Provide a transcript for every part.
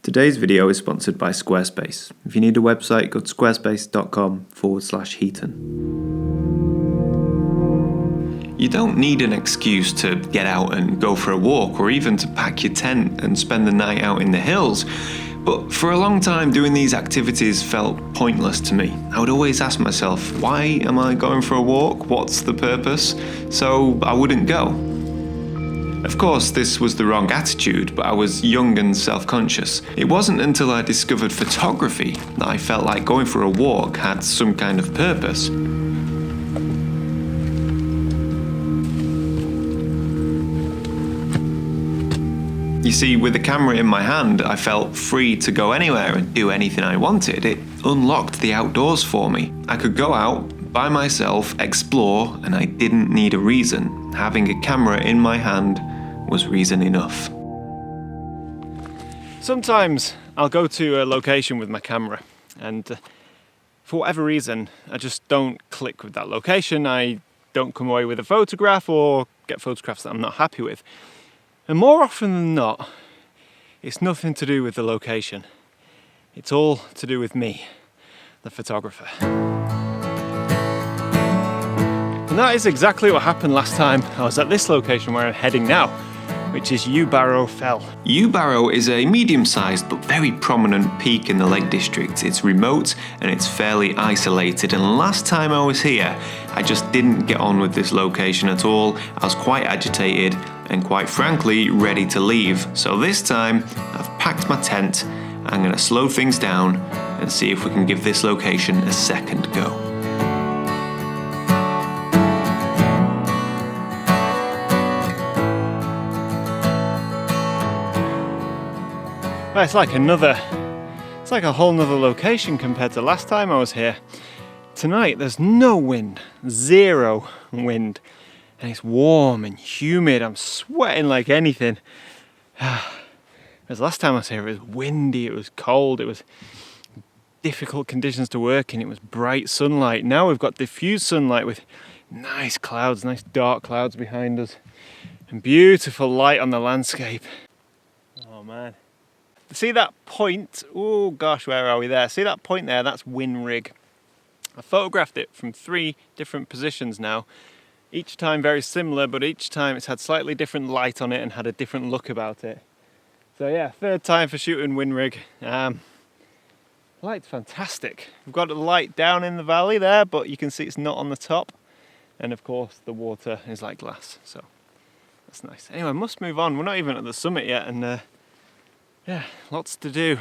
Today's video is sponsored by Squarespace. If you need a website, go to squarespace.com/𝐓𝐡𝐞. You don't need an excuse to get out and go for a walk or even to pack your tent and spend the night out in the hills. But for a long time, doing these activities felt pointless to me. I would always ask myself, why am I going for a walk? What's the purpose? So I wouldn't go. Of course, this was the wrong attitude, but I was young and self-conscious. It wasn't until I discovered photography that I felt like going for a walk had some kind of purpose. You see, with the camera in my hand, I felt free to go anywhere and do anything I wanted. It unlocked the outdoors for me. I could go out by myself, explore, and I didn't need a reason. Having a camera in my hand was reason enough. Sometimes I'll go to a location with my camera and for whatever reason, I just don't click with that location. I don't come away with a photograph or get photographs that I'm not happy with. And more often than not, it's nothing to do with the location. It's all to do with me, the photographer. And that is exactly what happened last time I was at this location where I'm heading now, which is Yewbarrow Fell. Yewbarrow is a medium-sized but very prominent peak in the Lake District. It's remote and it's fairly isolated, and last time I was here, I just didn't get on with this location at all. I was quite agitated and quite frankly ready to leave. So this time I've packed my tent. I'm going to slow things down and see if we can give this location a second go. Well, it's like a whole nother location compared to last time I was here. Tonight there's no wind, zero wind. And it's warm and humid. I'm sweating like anything. Whereas last time I was here, it was windy, it was cold, it was difficult conditions to work in, it was bright sunlight. Now we've got diffused sunlight with nice clouds, nice dark clouds behind us, and beautiful light on the landscape. Oh man. See that point? Oh gosh, where are we there? See that point there? That's Winrig. I photographed it from 3 different positions now. Each time very similar, but each time it's had slightly different light on it and had a different look about it. So yeah, 3rd time for shooting Winrig. Light's fantastic. We've got a light down in the valley there, but you can see it's not on the top. And of course the water is like glass, so that's nice. Anyway, I must move on. We're not even at the summit yet, and yeah, lots to do.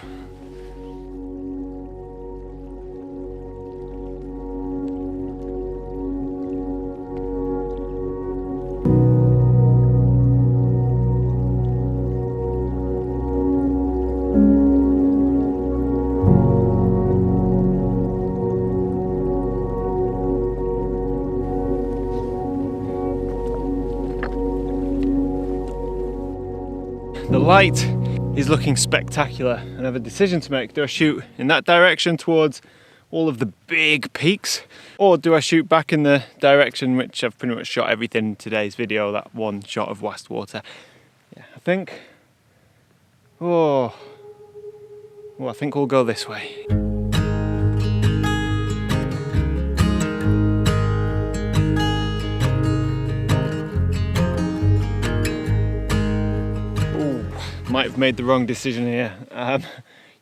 The light is looking spectacular, and I have a decision to make. Do I shoot in that direction towards all of the big peaks, or do I shoot back in the direction which I've pretty much shot everything in today's video, that one shot of Westwater? Yeah, I think I think we'll go this way. Might have made the wrong decision here.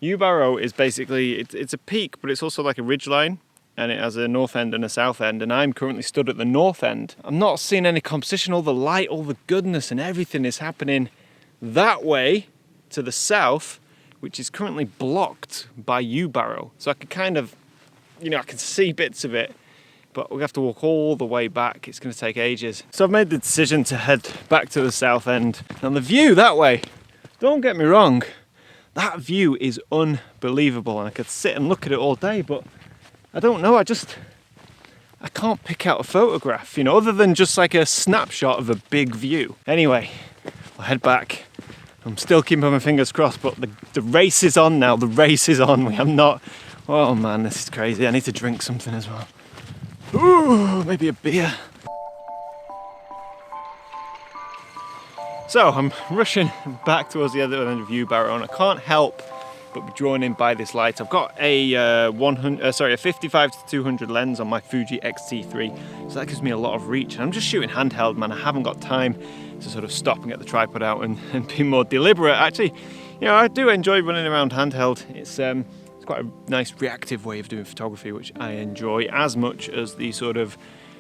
Yewbarrow is basically, it's a peak, but it's also like a ridge line, and it has a north end and a south end, and I'm currently stood at the north end. I'm not seeing any competition. All the light, all the goodness and everything is happening that way to the south, which is currently blocked by Yewbarrow. So I could kind of, I can see bits of it, but we have to walk all the way back. It's going to take ages. So I've made the decision to head back to the south end. And the view that way, don't get me wrong, that view is unbelievable, and I could sit and look at it all day, but I don't know, I can't pick out a photograph, other than just like a snapshot of a big view. Anyway, I'll head back. I'm still keeping my fingers crossed, but the race is on now, the race is on. We have not, oh man, this is crazy. I need to drink something as well. Ooh, maybe a beer. So I'm rushing back towards the other end of Yewbarrow, and I can't help but be drawn in by this light. I've got a 55 to 200 lens on my Fuji X-T3, so that gives me a lot of reach. And I'm just shooting handheld, man. I haven't got time to sort of stop and get the tripod out and be more deliberate. Actually, you know, I do enjoy running around handheld. It's quite a nice reactive way of doing photography, which I enjoy as much as the sort of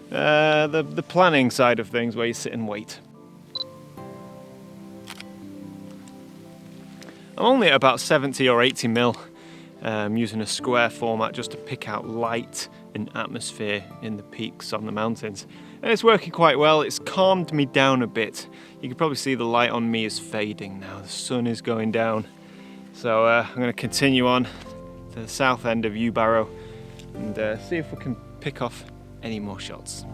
the planning side of things where you sit and wait. I'm only at about 70 or 80 mil, using a square format just to pick out light and atmosphere in the peaks on the mountains. And it's working quite well. It's calmed me down a bit. You can probably see the light on me is fading now. The sun is going down. So I'm going to continue on to the south end of Yewbarrow and see if we can pick off any more shots.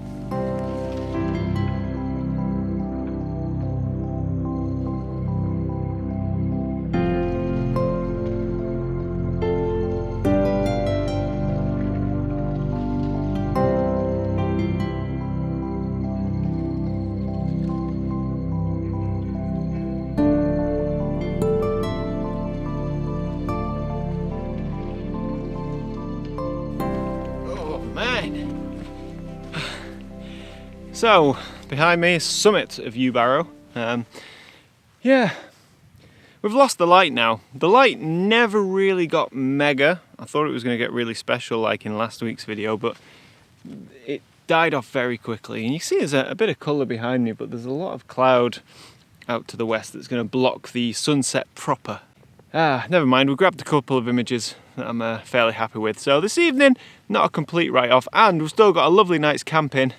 So, behind me is summit of Yewbarrow. Yeah, we've lost the light now. The light never really got mega. I thought it was going to get really special like in last week's video, but it died off very quickly. And you see there's a bit of colour behind me, but there's a lot of cloud out to the west that's going to block the sunset proper. Never mind, we grabbed a couple of images that I'm fairly happy with. So this evening, not a complete write-off, and we've still got a lovely night's camping.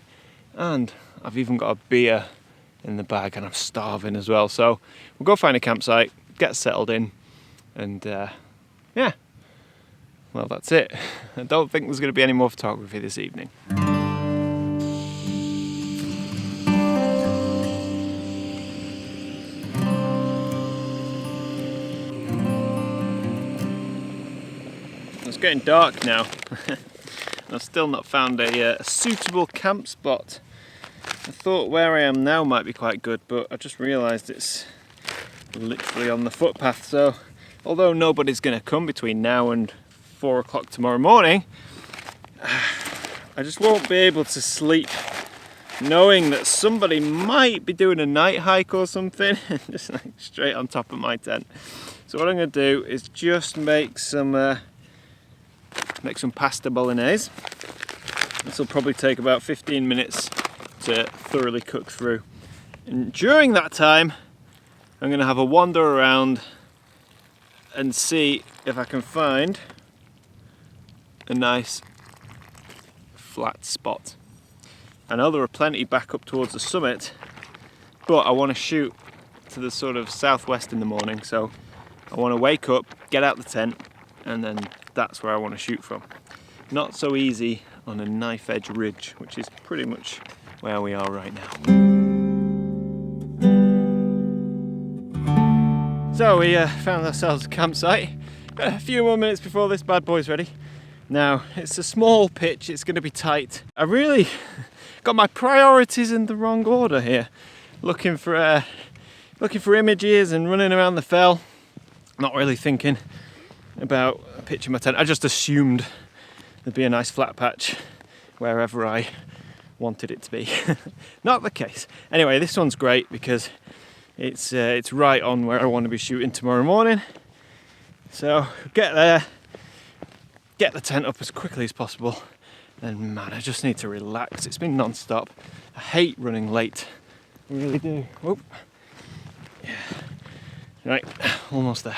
And I've even got a beer in the bag and I'm starving as well. So we'll go find a campsite, get settled in, and yeah, well, that's it. I don't think there's going to be any more photography this evening. It's getting dark now. I've still not found a suitable camp spot. I thought where I am now might be quite good, but I just realised it's literally on the footpath. So although nobody's going to come between now and 4 o'clock tomorrow morning, I just won't be able to sleep knowing that somebody might be doing a night hike or something just like straight on top of my tent. So what I'm going to do is just make some pasta bolognese. This will probably take about 15 minutes to thoroughly cook through. And during that time, I'm going to have a wander around and see if I can find a nice flat spot. I know there are plenty back up towards the summit, but I want to shoot to the sort of southwest in the morning, so I want to wake up, get out the tent, and then that's where I want to shoot from. Not so easy on a knife edge ridge, which is pretty much where we are right now. So we found ourselves a campsite. A few more minutes before this bad boy's ready. Now, it's a small pitch, it's going to be tight. I really got my priorities in the wrong order here. Looking for images and running around the fell. Not really thinking about pitching my tent. I just assumed there'd be a nice flat patch wherever I wanted it to be. Not the case. Anyway, this one's great because it's right on where I want to be shooting tomorrow morning. So get there, get the tent up as quickly as possible, and man, I just need to relax. It's been non-stop. I hate running late. I really do. Whoop. Yeah. Right, almost there.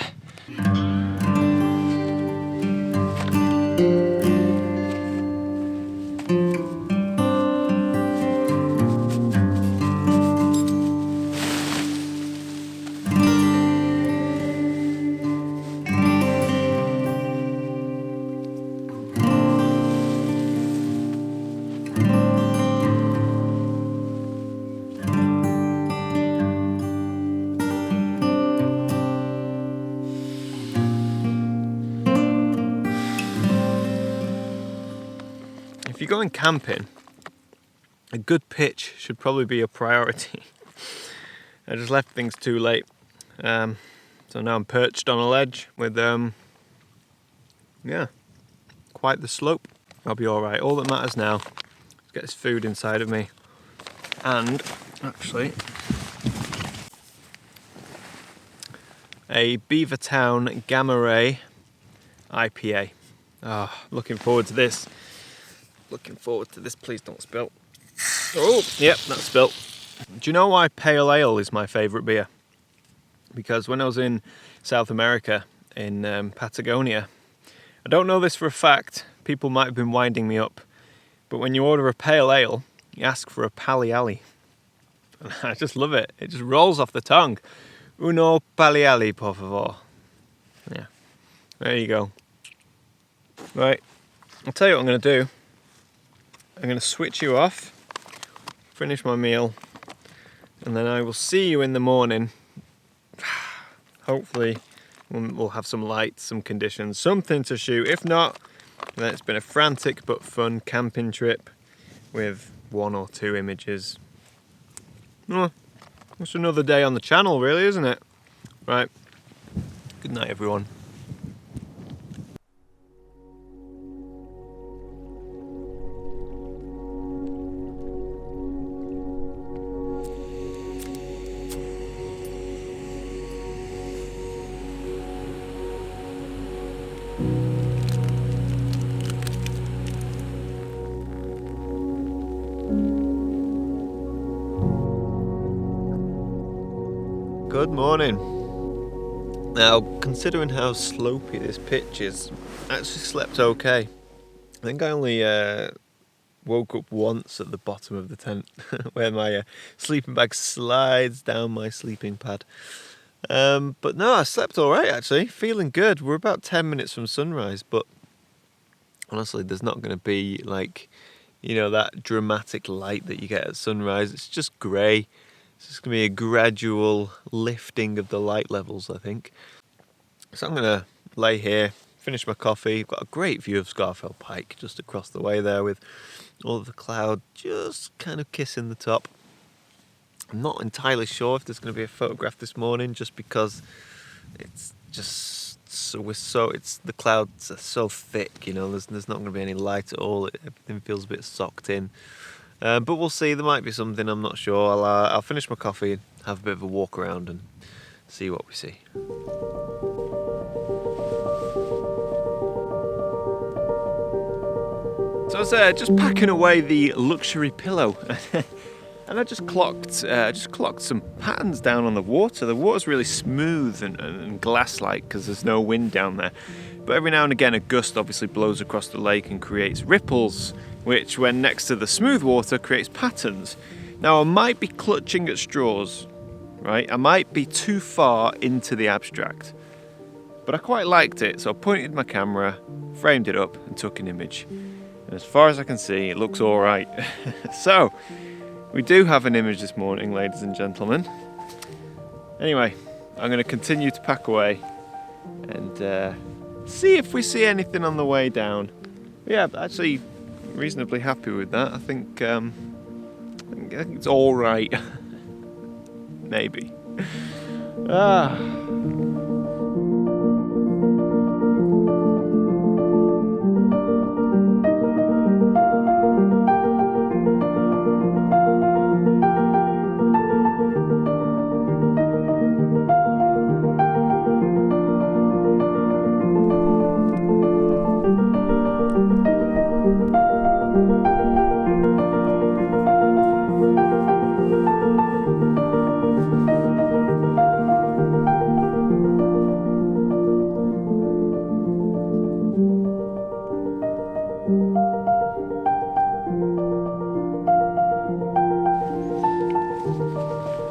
If you're going camping, a good pitch should probably be a priority. I just left things too late. So now I'm perched on a ledge with Yeah, quite the slope. I'll be alright. All that matters now is get this food inside of me. And actually, a Beavertown Gamma Ray IPA. Looking forward to this. Looking forward to this. Please don't spill. Oh, yep, that spilt. Do you know why pale ale is my favourite beer? Because when I was in South America, in Patagonia, I don't know this for a fact, people might have been winding me up, but when you order a pale ale, you ask for a pale ale. And I just love it. It just rolls off the tongue. Uno pale ale, por favor. Yeah, there you go. Right, I'll tell you what I'm going to do. I'm going to switch you off, finish my meal, and then I will see you in the morning. Hopefully we'll have some light, some conditions, something to shoot. If not, then it's been a frantic but fun camping trip with 1 or 2 images. Oh, it's another day on the channel really, isn't it? Right, good night everyone. Good morning. Now, considering how slopey this pitch is, I actually slept okay. I think I only woke up once at the bottom of the tent where my sleeping bag slides down my sleeping pad. But no, I slept alright actually, feeling good. We're about 10 minutes from sunrise, but honestly there's not going to be like, you know, that dramatic light that you get at sunrise. It's just grey. It's just going to be a gradual lifting of the light levels, I think. So I'm going to lay here, finish my coffee. I've got a great view of Scafell Pike just across the way there with all of the cloud just kind of kissing the top. I'm not entirely sure if there's going to be a photograph this morning just because it's just the clouds are so thick, you know, there's not going to be any light at all. Everything feels a bit socked in. But we'll see, there might be something, I'm not sure. I'll finish my coffee and have a bit of a walk around and see what we see. So I was just packing away the luxury pillow and I just clocked some patterns down on the water. The water's really smooth and glass-like because there's no wind down there. But every now and again a gust obviously blows across the lake and creates ripples, which when next to the smooth water creates patterns. Now I might be clutching at straws, right? I might be too far into the abstract, but I quite liked it, so I pointed my camera, framed it up and took an image. And as far as I can see, it looks all right. So we do have an image this morning, ladies and gentlemen. Anyway, I'm going to continue to pack away and see if we see anything on the way down. But yeah, actually reasonably happy with that. I think it's all right. Maybe.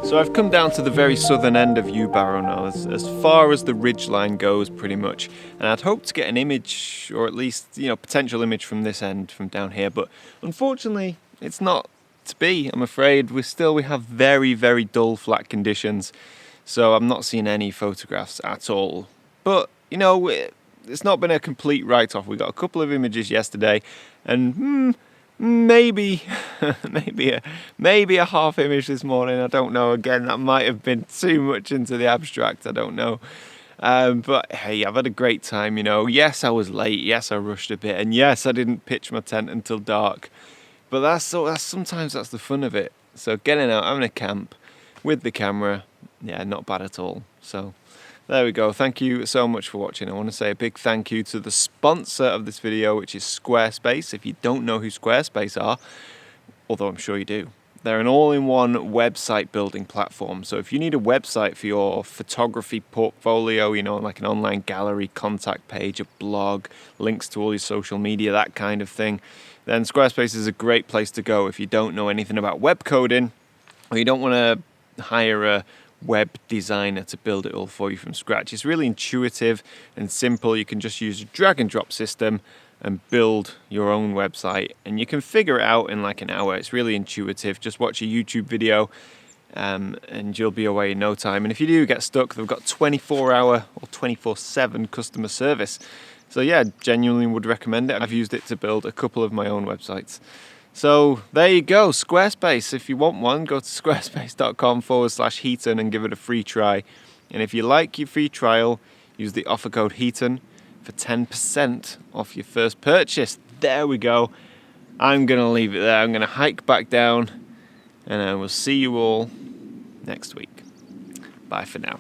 So I've come down to the very southern end of Yewbarrow now, as far as the ridgeline goes pretty much. And I'd hoped to get an image, or at least, you know, potential image from this end, from down here. But unfortunately, it's not to be, I'm afraid. We have very, very dull flat conditions. So I'm not seeing any photographs at all. But, you know, it's not been a complete write-off. We got a couple of images yesterday and maybe a half image this morning. I don't know. Again, that might have been too much into the abstract. I don't know. But hey, I've had a great time, you know. Yes, I was late. Yes, I rushed a bit. And yes, I didn't pitch my tent until dark. But sometimes that's the fun of it. So getting out, having a camp with the camera, yeah, not bad at all. So there we go. Thank you so much for watching. I want to say a big thank you to the sponsor of this video, which is Squarespace. If you don't know who Squarespace are, although I'm sure you do, they're an all-in-one website building platform. So if you need a website for your photography portfolio, you know, like an online gallery, contact page, a blog, links to all your social media, that kind of thing, then Squarespace is a great place to go if you don't know anything about web coding, or you don't want to hire a web designer to build it all for you from scratch. It's really intuitive and simple. You can just use a drag and drop system and build your own website, and you can figure it out in like an hour. It's really intuitive. Just watch a YouTube video and you'll be away in no time. And if you do get stuck, they've got 24-hour or 24/7 customer service. So yeah, genuinely would recommend it. I've used it to build a couple of my own websites. So there you go, Squarespace. If you want one, go to squarespace.com/Heaton and give it a free try. And if you like your free trial, use the offer code Heaton for 10% off your first purchase. There we go. I'm going to leave it there. I'm going to hike back down, and I will see you all next week. Bye for now.